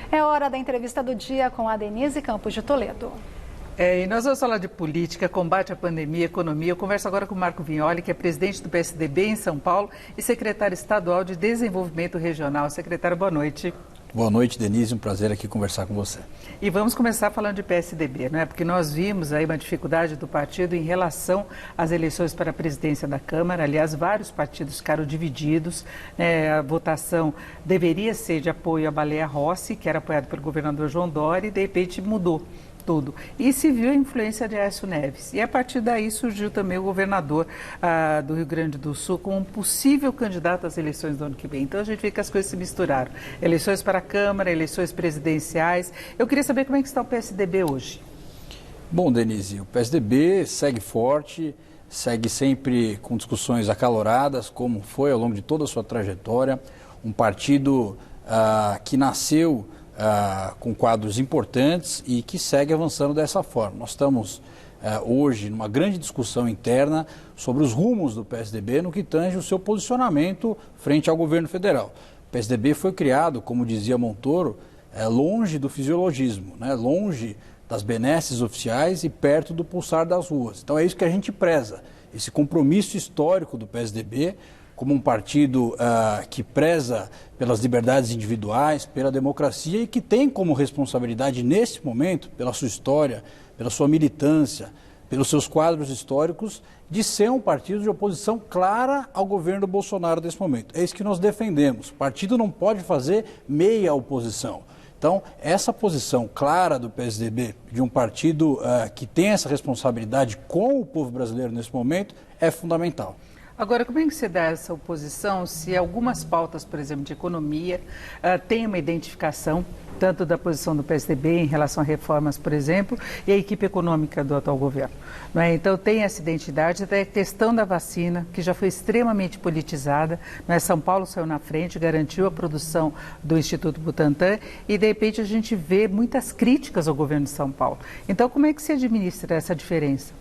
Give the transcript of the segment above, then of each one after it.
É hora da entrevista do dia com a Denise Campos de Toledo. E nós vamos falar de política, combate à pandemia, economia. Eu converso agora com o Marco Vignoli, que é presidente do PSDB em São Paulo e secretário estadual de Desenvolvimento Regional. Secretário, boa noite. Boa noite, Denise. Um prazer aqui conversar com você. E vamos começar falando de PSDB, não é? Porque nós vimos aí uma dificuldade do partido em relação às eleições para a presidência da Câmara. Aliás, vários partidos ficaram divididos. A votação deveria ser de apoio à Baleia Rossi, que era apoiado pelo governador João Dória, e de repente mudou tudo. E se viu a influência de Aécio Neves. E a partir daí surgiu também o governador do Rio Grande do Sul como um possível candidato às eleições do ano que vem. Então a gente vê que as coisas se misturaram. Eleições para a Câmara, eleições presidenciais. Eu queria saber como é que está o PSDB hoje. Bom, Denise, o PSDB segue forte, segue sempre com discussões acaloradas, como foi ao longo de toda a sua trajetória. Um partido que nasceu com quadros importantes e que segue avançando dessa forma. Nós estamos hoje numa grande discussão interna sobre os rumos do PSDB no que tange o seu posicionamento frente ao governo federal. O PSDB foi criado, como dizia Montoro, longe do fisiologismo, né? Longe das benesses oficiais e perto do pulsar das ruas. Então é isso que a gente preza, esse compromisso histórico do PSDB como um partido que preza pelas liberdades individuais, pela democracia e que tem como responsabilidade nesse momento, pela sua história, pela sua militância, pelos seus quadros históricos, de ser um partido de oposição clara ao governo Bolsonaro nesse momento. É isso que nós defendemos. O partido não pode fazer meia oposição. Então, essa posição clara do PSDB, de um partido que tem essa responsabilidade com o povo brasileiro nesse momento, é fundamental. Agora, como é que você dá essa oposição se algumas pautas, por exemplo, de economia, têm uma identificação, tanto da posição do PSDB em relação a reformas, por exemplo, e a equipe econômica do atual governo? Não é? Então, tem essa identidade, até a questão da vacina, que já foi extremamente politizada. Não é? São Paulo saiu na frente, garantiu a produção do Instituto Butantan e, de repente, a gente vê muitas críticas ao governo de São Paulo. Então, como é que se administra essa diferença?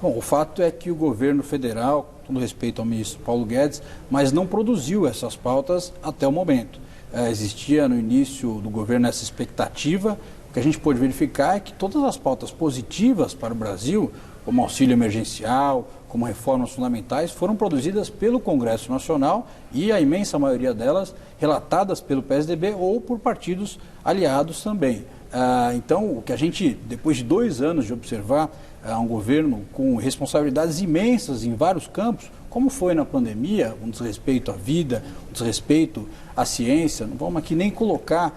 Bom, o fato é que o governo federal, com todo respeito ao ministro Paulo Guedes, mas não produziu essas pautas até o momento. Existia no início do governo essa expectativa. O que a gente pôde verificar é que todas as pautas positivas para o Brasil, como auxílio emergencial, como reformas fundamentais, foram produzidas pelo Congresso Nacional e a imensa maioria delas relatadas pelo PSDB ou por partidos aliados também. Então, o que a gente, depois de 2 anos de observar um governo com responsabilidades imensas em vários campos, como foi na pandemia, um desrespeito à vida, um desrespeito à ciência, não vamos aqui nem colocar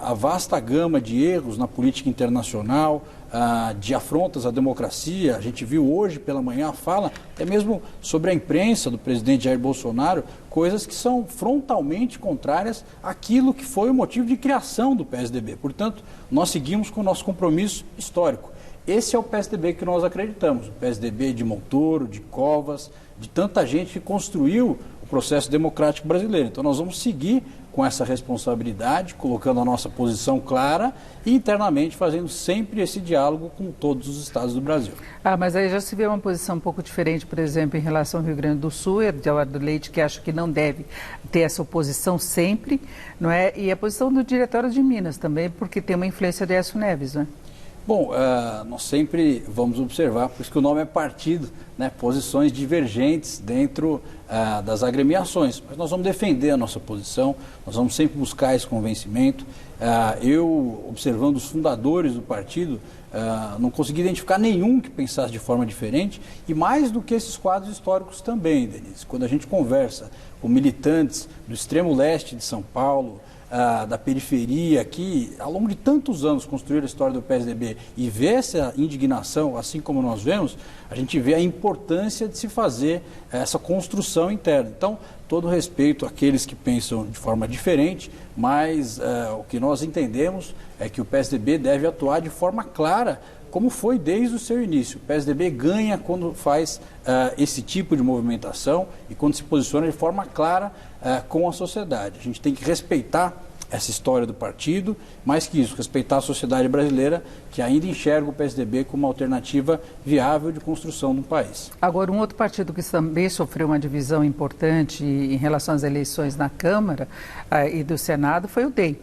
a vasta gama de erros na política internacional, de afrontas à democracia. A gente viu hoje pela manhã a fala, até mesmo sobre a imprensa do presidente Jair Bolsonaro, coisas que são frontalmente contrárias àquilo que foi o motivo de criação do PSDB. Portanto, nós seguimos com o nosso compromisso histórico. Esse é o PSDB que nós acreditamos, o PSDB de Montoro, de Covas, de tanta gente que construiu o processo democrático brasileiro. Então nós vamos seguir com essa responsabilidade, colocando a nossa posição clara e internamente fazendo sempre esse diálogo com todos os estados do Brasil. Mas aí já se vê uma posição um pouco diferente, por exemplo, em relação ao Rio Grande do Sul, Eduardo Leite, que acha que não deve ter essa oposição sempre, não é? E a posição do Diretório de Minas também, porque tem uma influência de Aécio Neves, não é? Bom, nós sempre vamos observar, por isso que o nome é partido, né, posições divergentes dentro das agremiações. Mas nós vamos defender a nossa posição, nós vamos sempre buscar esse convencimento. Eu, observando os fundadores do partido, não consegui identificar nenhum que pensasse de forma diferente, e mais do que esses quadros históricos também, Denise. Quando a gente conversa com militantes do extremo leste de São Paulo, da periferia, que ao longo de tantos anos construíram a história do PSDB e vê essa indignação, assim como nós vemos, a gente vê a importância de se fazer essa construção interna. Então, todo respeito àqueles que pensam de forma diferente, mas o que nós entendemos é que o PSDB deve atuar de forma clara, como foi desde o seu início. O PSDB ganha quando faz esse tipo de movimentação e quando se posiciona de forma clara com a sociedade. A gente tem que respeitar essa história do partido, mais que isso, respeitar a sociedade brasileira, que ainda enxerga o PSDB como uma alternativa viável de construção do país. Agora, um outro partido que também sofreu uma divisão importante em relação às eleições na Câmara e do Senado foi o DEM.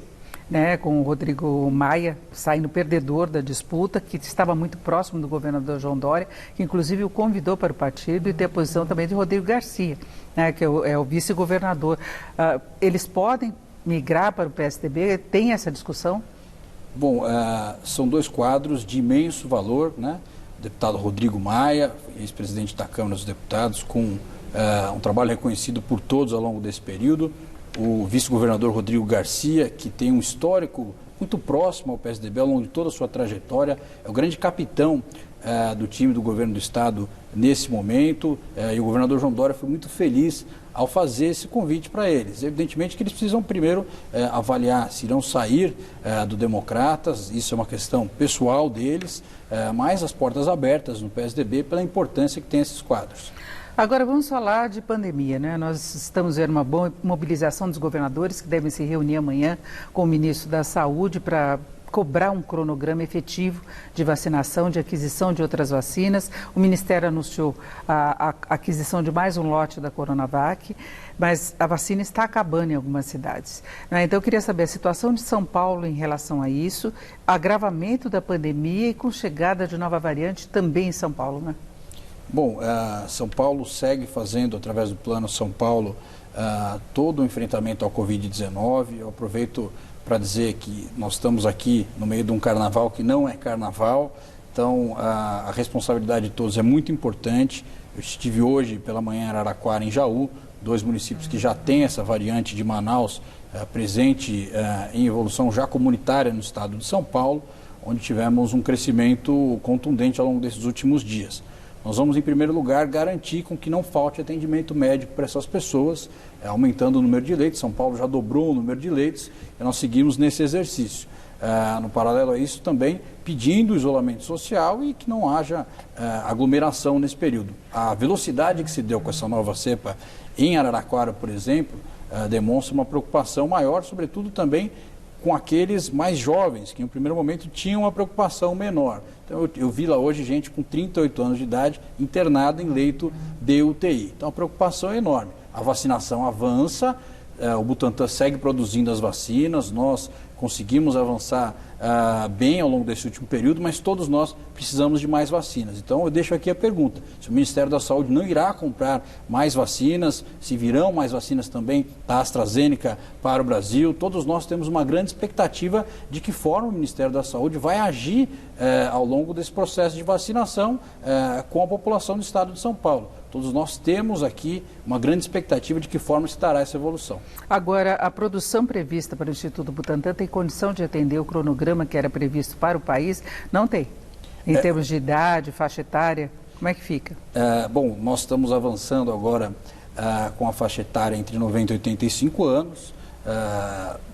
né, com o Rodrigo Maia saindo perdedor da disputa, que estava muito próximo do governador João Dória, que inclusive o convidou para o partido, e tem a posição também de Rodrigo Garcia, né, que é o vice-governador. Eles podem migrar para o PSDB? Tem essa discussão? Bom, são dois quadros de imenso valor, né? O deputado Rodrigo Maia, ex-presidente da Câmara dos Deputados, com um trabalho reconhecido por todos ao longo desse período. O vice-governador Rodrigo Garcia, que tem um histórico muito próximo ao PSDB ao longo de toda a sua trajetória, é o grande capitão do time do governo do Estado nesse momento, e o governador João Dória foi muito feliz ao fazer esse convite para eles. Evidentemente que eles precisam primeiro avaliar se irão sair do Democratas, isso é uma questão pessoal deles, mas as portas abertas no PSDB pela importância que tem esses quadros. Agora vamos falar de pandemia, né? Nós estamos vendo uma boa mobilização dos governadores que devem se reunir amanhã com o ministro da Saúde para cobrar um cronograma efetivo de vacinação, de aquisição de outras vacinas. O Ministério anunciou a aquisição de mais um lote da Coronavac, mas a vacina está acabando em algumas cidades, né? Então eu queria saber a situação de São Paulo em relação a isso, agravamento da pandemia e com chegada de nova variante também em São Paulo, né? Bom, São Paulo segue fazendo, através do Plano São Paulo, todo o enfrentamento ao Covid-19. Eu aproveito para dizer que nós estamos aqui no meio de um carnaval que não é carnaval, então a responsabilidade de todos é muito importante. Eu estive hoje pela manhã em Araraquara, em Jaú, dois municípios que já têm essa variante de Manaus presente em evolução já comunitária no estado de São Paulo, onde tivemos um crescimento contundente ao longo desses últimos dias. Nós vamos, em primeiro lugar, garantir com que não falte atendimento médico para essas pessoas, aumentando o número de leitos. São Paulo já dobrou o número de leitos e nós seguimos nesse exercício. No paralelo a isso, também pedindo isolamento social e que não haja aglomeração nesse período. A velocidade que se deu com essa nova cepa em Araraquara, por exemplo, demonstra uma preocupação maior, sobretudo também com aqueles mais jovens, que no primeiro momento tinham uma preocupação menor. Então eu vi lá hoje gente com 38 anos de idade internada em leito de UTI. Então a preocupação é enorme. A vacinação avança, o Butantan segue produzindo as vacinas, nós conseguimos avançar bem ao longo desse último período, mas todos nós precisamos de mais vacinas. Então eu deixo aqui a pergunta, se o Ministério da Saúde não irá comprar mais vacinas, se virão mais vacinas também da AstraZeneca para o Brasil, todos nós temos uma grande expectativa de que forma o Ministério da Saúde vai agir ao longo desse processo de vacinação com a população do estado de São Paulo. Todos nós temos aqui uma grande expectativa de que forma se dará essa evolução. Agora, a produção prevista para o Instituto Butantan tem condição de atender o cronograma que era previsto para o país? Não tem. Em termos de idade, faixa etária, como é que fica? Bom, nós estamos avançando agora com a faixa etária entre 90 e 85 anos.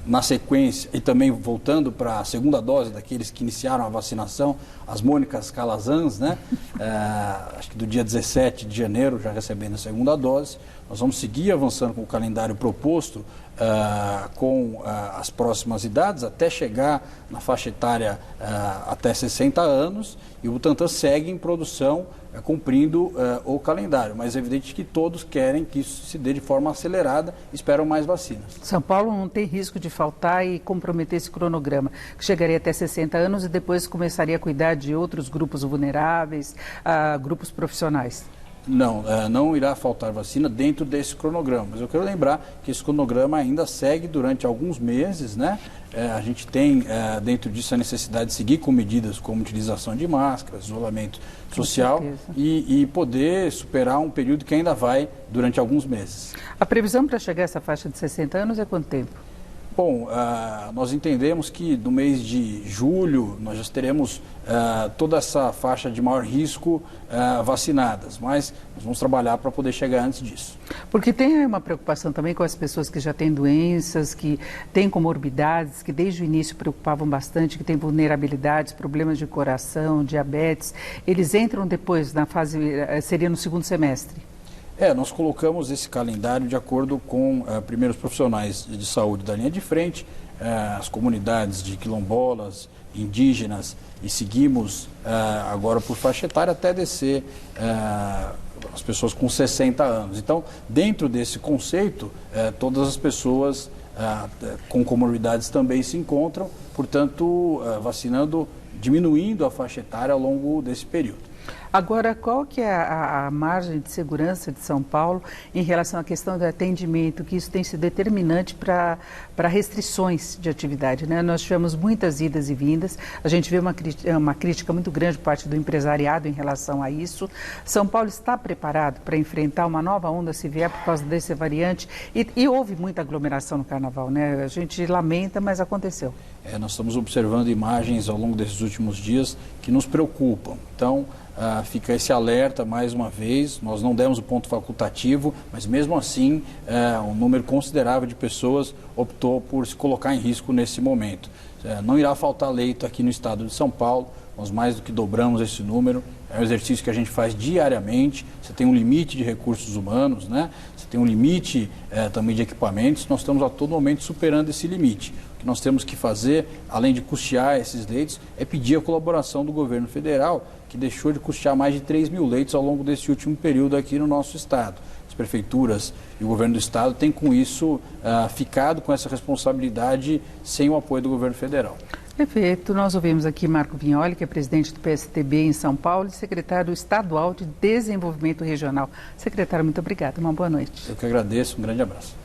Na sequência, e também voltando para a segunda dose daqueles que iniciaram a vacinação, as Mônicas Calazans, né? Acho que do dia 17 de janeiro, já recebendo a segunda dose. Nós vamos seguir avançando com o calendário proposto com as próximas idades, até chegar na faixa etária até 60 anos, e o Butantan segue em produção, cumprindo o calendário. Mas é evidente que todos querem que isso se dê de forma acelerada, esperam mais vacinas. São Paulo não tem risco de faltar e comprometer esse cronograma, que chegaria até 60 anos e depois começaria a cuidar de outros grupos vulneráveis, grupos profissionais? Não, não irá faltar vacina dentro desse cronograma, mas eu quero lembrar que esse cronograma ainda segue durante alguns meses, né? A gente tem dentro disso a necessidade de seguir com medidas como utilização de máscaras, isolamento social e poder superar um período que ainda vai durante alguns meses. A previsão para chegar a essa faixa de 60 anos é quanto tempo? Bom, nós entendemos que no mês de julho nós já teremos toda essa faixa de maior risco vacinadas, mas nós vamos trabalhar para poder chegar antes disso. Porque tem uma preocupação também com as pessoas que já têm doenças, que têm comorbidades, que desde o início preocupavam bastante, que têm vulnerabilidades, problemas de coração, diabetes. Eles entram depois na fase, seria no segundo semestre? Nós colocamos esse calendário de acordo com primeiro os profissionais de saúde da linha de frente, as comunidades de quilombolas, indígenas, e seguimos agora por faixa etária até descer as pessoas com 60 anos. Então, dentro desse conceito, todas as pessoas com comorbidades também se encontram, portanto, vacinando, diminuindo a faixa etária ao longo desse período. Agora, qual que é a margem de segurança de São Paulo em relação à questão do atendimento, que isso tem sido determinante para restrições de atividade, né? Nós tivemos muitas idas e vindas, a gente vê uma crítica muito grande por parte do empresariado em relação a isso. São Paulo está preparado para enfrentar uma nova onda se vier por causa dessa variante? E houve muita aglomeração no Carnaval, né? A gente lamenta, mas aconteceu. Nós estamos observando imagens ao longo desses últimos dias que nos preocupam. Então, fica esse alerta mais uma vez. Nós não demos o ponto facultativo, mas mesmo assim, um número considerável de pessoas optou por se colocar em risco nesse momento. Não irá faltar leito aqui no estado de São Paulo, nós mais do que dobramos esse número. É um exercício que a gente faz diariamente. Você tem um limite de recursos humanos, né? Você tem um limite também de equipamentos. Nós estamos a todo momento superando esse limite. O que nós temos que fazer, além de custear esses leitos, é pedir a colaboração do governo federal, que deixou de custear mais de 3 mil leitos ao longo desse último período aqui no nosso estado. As prefeituras e o governo do estado têm com isso ficado com essa responsabilidade sem o apoio do governo federal. Perfeito. Nós ouvimos aqui Marco Vignoli, que é presidente do PSDB em São Paulo e secretário estadual de Desenvolvimento Regional. Secretário, muito obrigada. Uma boa noite. Eu que agradeço. Um grande abraço.